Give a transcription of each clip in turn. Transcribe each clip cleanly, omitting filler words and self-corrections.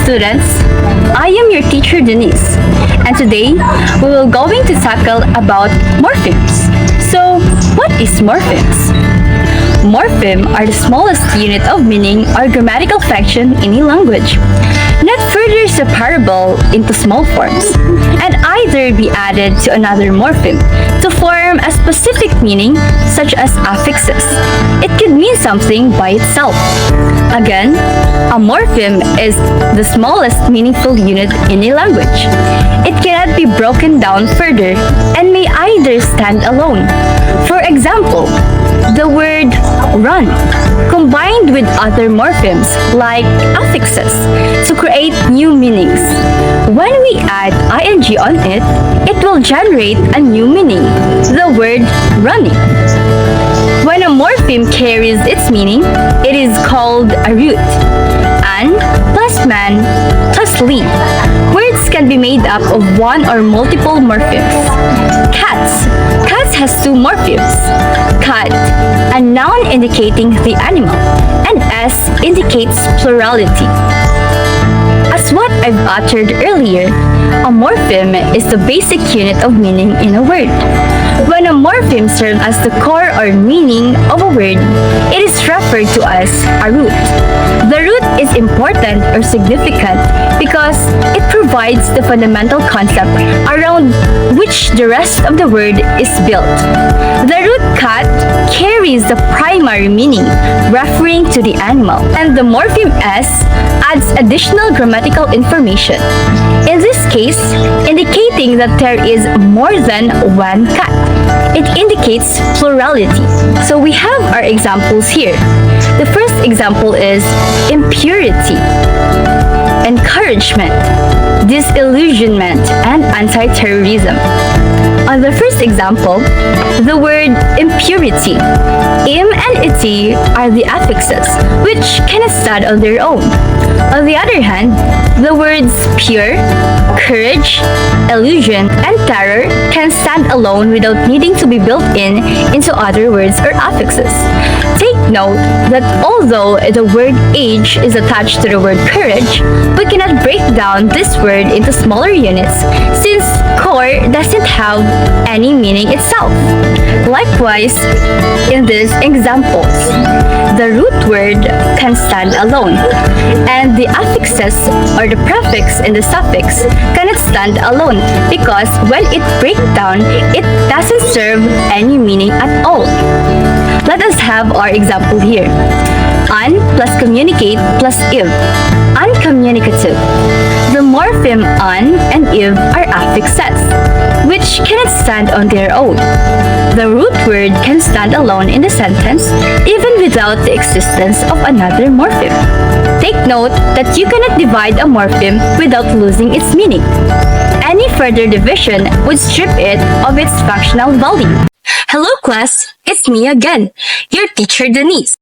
students, I am your teacher Denisse, and today we will going to tackle about morphemes. So, what is morphemes? Morpheme are the smallest unit of meaning or grammatical function in a language, not further separable into small forms, and either be added to another morpheme to form a specific meaning such as affixes. It could mean something by itself. Again, a morpheme is the smallest meaningful unit in a language. It cannot be broken down further and may either stand alone. For example, the word run combined with other morphemes like affixes to create new meanings. When we add ing on it, it will generate a new meaning, the word running. When a morpheme carries its meaning, it is called a root. An plus man plus lee. Words can be made up of one or multiple morphemes. Cats. Cats has two morphemes. Cat, a noun indicating the animal, and s indicates plurality. As what I've uttered earlier, a morpheme is the basic unit of meaning in a word. When a morpheme serves as the core or meaning of a word, it is referred to as a root. The root is important or significant because it provides the fundamental concept around which the rest of the word is built. The root cat carries the primary meaning, referring to the animal, and the morpheme s adds additional grammatical information, in this case, indicating that there is more than one cat. It indicates plurality. So we have our examples here. The first example is impurity, encouragement, disillusionment, and anti-terrorism. On the first example, the word impurity, im and ity are the affixes, which cannot stand on their own. On the other hand, the words pure, courage, illusion, and terror can stand alone without needing to be built into other words or affixes. Take note that although the word age is attached to the word courage, we cannot break down this word into smaller units since core doesn't have any meaning itself. Likewise, in these examples, the root word can stand alone, and the affixes or the prefix and the suffix cannot stand alone because when it breaks down, it doesn't serve any meaning at all. Let us have our example here. Un plus communicate plus iv. Uncommunicative. The morpheme un and iv are affixes, which cannot stand on their own. The root word can stand alone in the sentence even without the existence of another morpheme. Take note that you cannot divide a morpheme without losing its meaning. Any further division would strip it of its functional value. Hello class, it's me again, your teacher Denisse.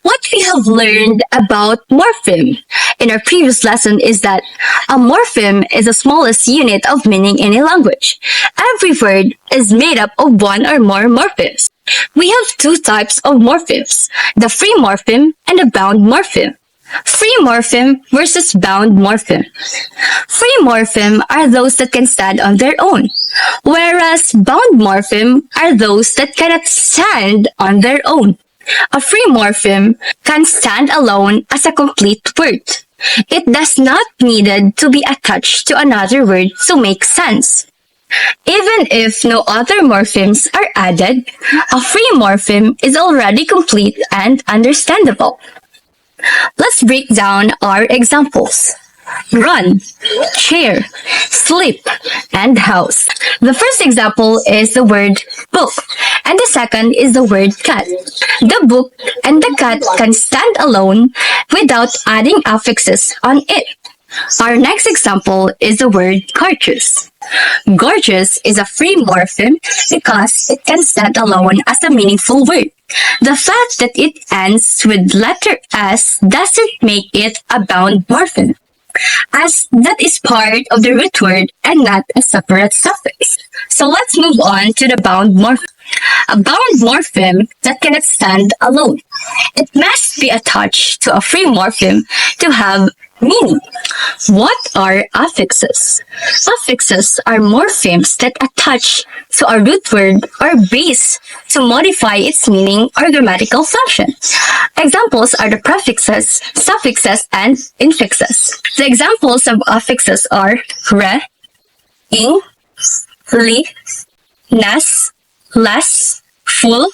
What we have learned about morpheme in our previous lesson is that a morpheme is the smallest unit of meaning in a language. Every word is made up of one or more morphemes. We have two types of morphemes, the free morpheme and the bound morpheme. Free morpheme versus bound morpheme. Free morpheme are those that can stand on their own, whereas bound morpheme are those that cannot stand on their own. A free morpheme can stand alone as a complete word. It does not need to be attached to another word to make sense. Even if no other morphemes are added, a free morpheme is already complete and understandable. Let's break down our examples. Run, chair, sleep, and house. The first example is the word book, and the second is the word cat. The book and the cat can stand alone without adding affixes on it. Our next example is the word gorgeous. Gorgeous is a free morpheme because it can stand alone as a meaningful word. The fact that it ends with letter S doesn't make it a bound morpheme. as that is part of the root word and not a separate suffix. So let's move on to the bound morpheme. A bound morpheme that cannot stand alone. It must be attached to a free morpheme to have meaning. What are affixes? Affixes are morphemes that attach to a root word or base to modify its meaning or grammatical function. Examples are the prefixes, suffixes, and infixes. The examples of affixes are re, ing, li, nas, less, full,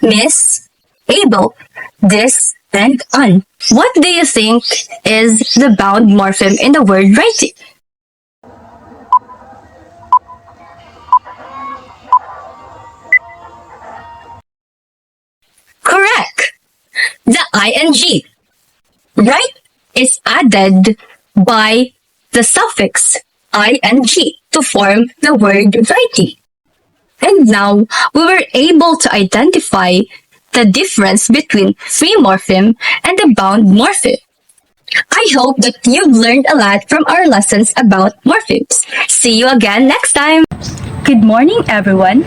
miss, able, this, and on. What do you think is the bound morpheme in the word writing? Correct! The ing. Right is added by the suffix ing to form the word writing. And now, we were able to identify the difference between free morpheme and the bound morpheme. I hope that you've learned a lot from our lessons about morphemes. See you again next time! Good morning, everyone.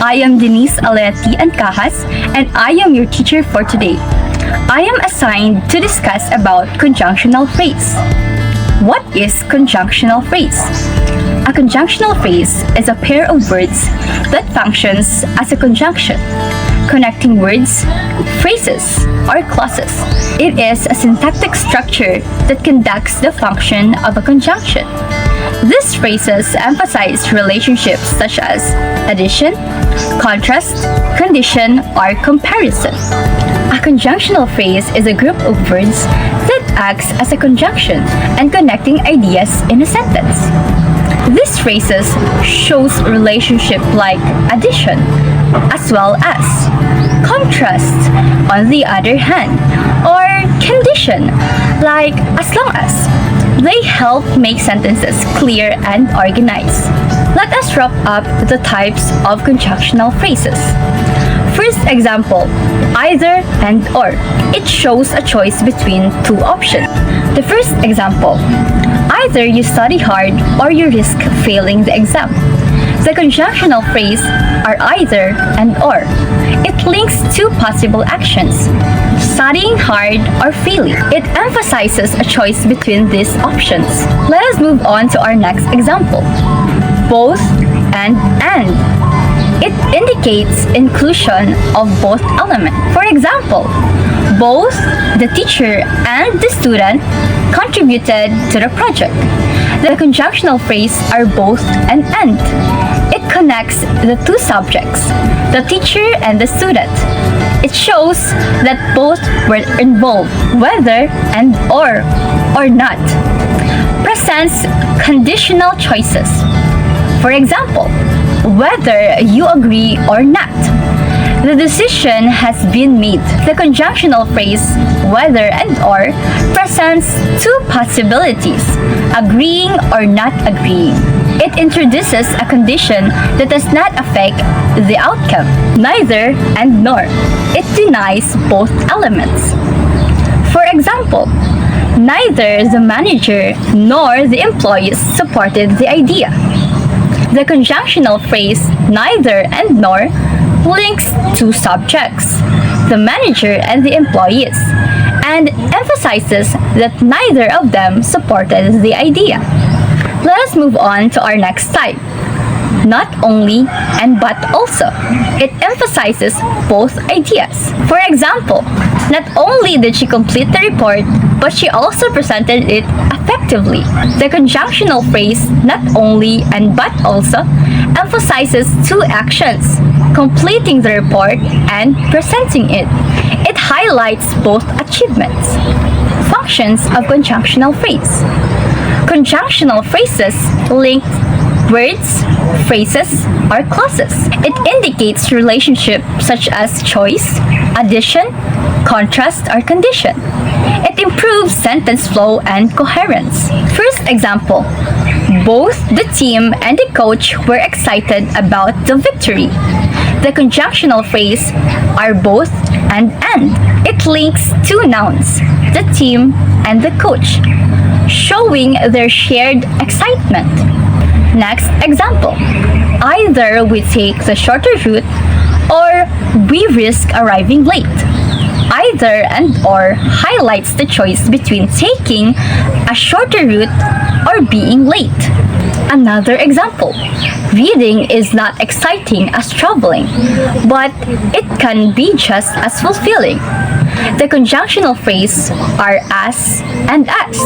I am Denisse Aleah Ancajas, and I am your teacher for today. I am assigned to discuss about conjunctional phrase. What is conjunctional phrase? A conjunctional phrase is a pair of words that functions as a conjunction, connecting words, phrases, or clauses. It is a syntactic structure that conducts the function of a conjunction. These phrases emphasize relationships such as addition, contrast, condition, or comparison. A conjunctional phrase is a group of words that acts as a conjunction and connecting ideas in a sentence. These phrases shows relationship like addition, as well as contrast, on the other hand, or condition, like as long as. They help make sentences clear and organized. Let us wrap up the types of conjunctional phrases. First example, either and or. It shows a choice between two options. The first example, either you study hard or you risk failing the exam. The conjunctional phrase are either and or. It links two possible actions, studying hard or failing. It emphasizes a choice between these options. Let us move on to our next example. Both and. It indicates inclusion of both elements. For example, both the teacher and the student contributed to the project. The conjunctional phrase are both and. It connects the two subjects, the teacher and the student. It shows that both were involved, whether and or not. Presents conditional choices. For example, whether you agree or not. The decision has been made. The conjunctional phrase whether and or presents two possibilities, agreeing or not agreeing. It introduces a condition that does not affect the outcome, neither and nor. It denies both elements. For example, neither the manager nor the employees supported the idea. The conjunctional phrase neither and nor links two subjects, the manager and the employees, and emphasizes that neither of them supported the idea. Let us move on to our next type. Not only and but also. It emphasizes both ideas. For example, not only did she complete the report, but she also presented it effectively. The conjunctional phrase not only and but also emphasizes two actions, completing the report and presenting it. It highlights both achievements. Functions of conjunctional phrase. Conjunctional phrases link words, phrases, or clauses. It indicates relationship such as choice, addition, contrast, or condition. It improves sentence flow and coherence. First example, both the team and the coach were excited about the victory. The conjunctional phrase are both and. It links two nouns, the team and the coach. showing their shared excitement. Next example. Either we take the shorter route or we risk arriving late. Either and or highlights the choice between taking a shorter route or being late. Another example. Reading is not exciting as traveling, but it can be just as fulfilling. The conjunctional phrase are as and as.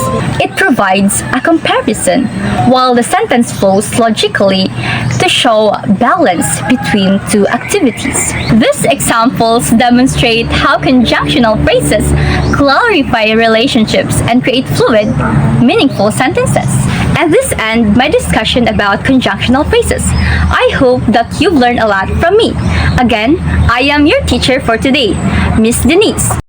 It provides a comparison, while the sentence flows logically to show balance between two activities. These examples demonstrate how conjunctional phrases clarify relationships and create fluid, meaningful sentences. And this ends my discussion about conjunctional phrases. I hope that you've learned a lot from me. Again, I am your teacher for today, Miss Denisse.